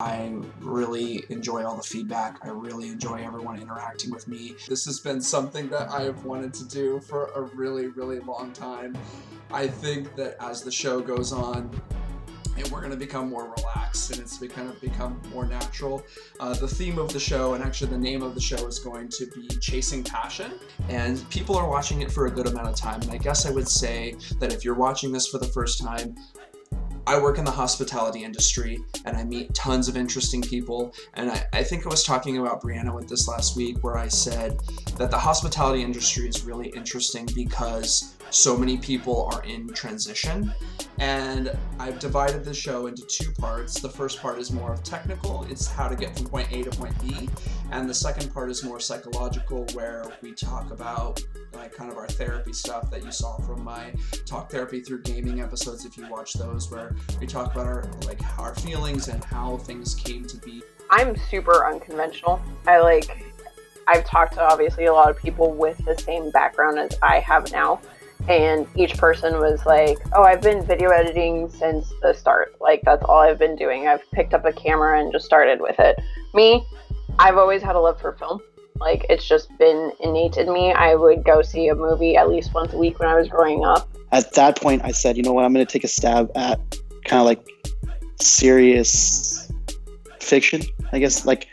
I really enjoy all the feedback. I really enjoy everyone interacting with me. This has been something that I have wanted to do for a really, really long time. I think that as the show goes on, and we're going to become more relaxed and it's going to become more natural. The theme of the show, and actually the name of the show, is going to be Chasing Passion, and people are watching it for a good amount of time. And I guess I would say that if you're watching this for the first time, I work in the hospitality industry and I meet tons of interesting people, and I think I was talking about Brianna with this last week, where I said that the hospitality industry is really interesting because so many people are in transition, and I've divided the show into two parts. The first part is more of technical, it's how to get from point A to point B, and the second part is more psychological, where we talk about like kind of our therapy stuff that you saw from my Talk Therapy Through Gaming episodes, if you watch those, where we talk about our feelings and how things came to be. I'm super unconventional. I've talked to obviously a lot of people with the same background as I have now, and each person was like, oh, I've been video editing since the start. Like, that's all I've been doing. I've picked up a camera and just started with it. Me, I've always had a love for film. Like, it's just been innate in me. I would go see a movie at least once a week when I was growing up. At that point, I said, you know what, I'm going to take a stab at kind of like serious fiction, I guess, like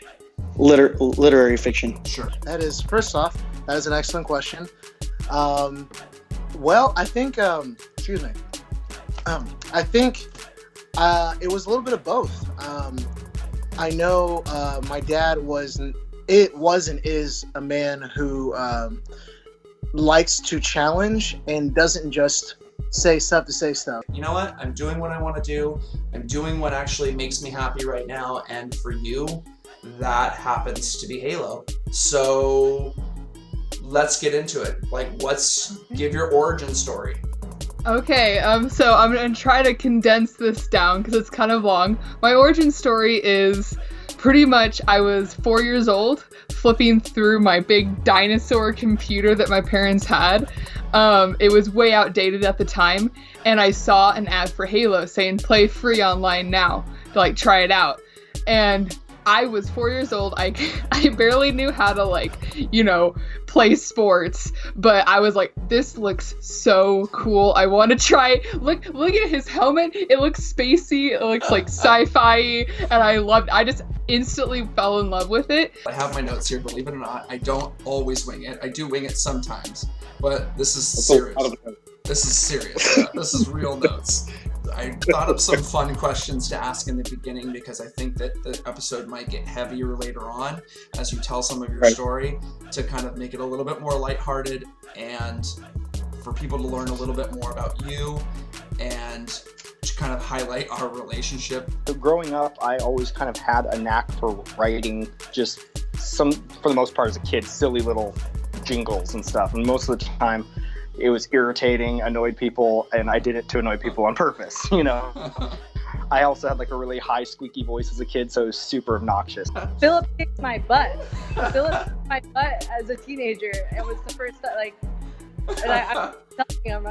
literary fiction. Sure. That is, first off, that is an excellent question. Well, I think, excuse me. I think it was a little bit of both. I know my dad was and is a man who likes to challenge and doesn't just say stuff to say stuff. You know what? I'm doing what I want to do. I'm doing what actually makes me happy right now. And for you, that happens to be Halo. So let's get into it. Give your origin story. Okay, so I'm gonna try to condense this down because it's kind of long. My origin story is pretty much I was 4 years old, flipping through my big dinosaur computer that my parents had. It was way outdated at the time, and I saw an ad for Halo saying play free online now, to try it out. And I was 4 years old. I barely knew how to play sports, but I was like, this looks so cool. I want to try. Look at his helmet. It looks spacey. It looks like sci-fi, and I just instantly fell in love with it. I have my notes here, believe it or not. I don't always wing it. I do wing it sometimes, but this is serious. This is serious. Yeah, this is real notes. I thought of some fun questions to ask in the beginning because I think that the episode might get heavier later on as you tell some of your story, to kind of make it a little bit more lighthearted and for people to learn a little bit more about you and to kind of highlight our relationship. Growing up, I always kind of had a knack for writing just for the most part as a kid, silly little jingles and stuff. And most of the time, it was irritating, annoyed people, and I did it to annoy people on purpose, I also had a really high squeaky voice as a kid, so it was super obnoxious. Philip kicked my butt. Philip kicked my butt as a teenager. It was the first time, and I was telling him,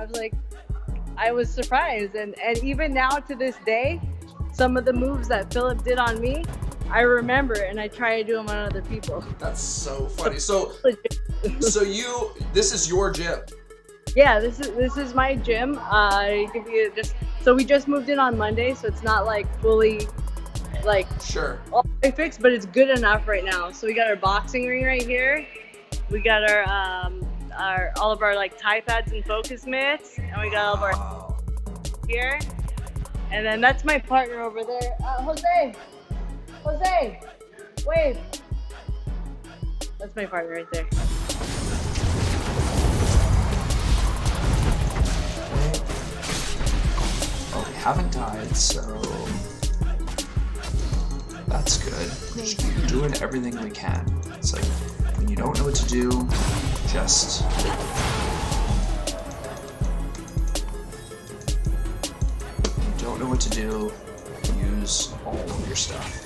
I was surprised. And even now to this day, some of the moves that Philip did on me, I remember, and I try to do them on other people. That's so funny. So this is your gym. Yeah, this is my gym. So we just moved in on Monday, so it's not fully sure all the way fixed, but it's good enough right now. So we got our boxing ring right here. We got our all of our tie pads and focus mitts, and we got all of our here. And then that's my partner over there, Jose, wave. That's my partner right there. Well, we haven't died, so that's good. We're doing everything we can. It's like when you don't know what to do, just use all of your stuff.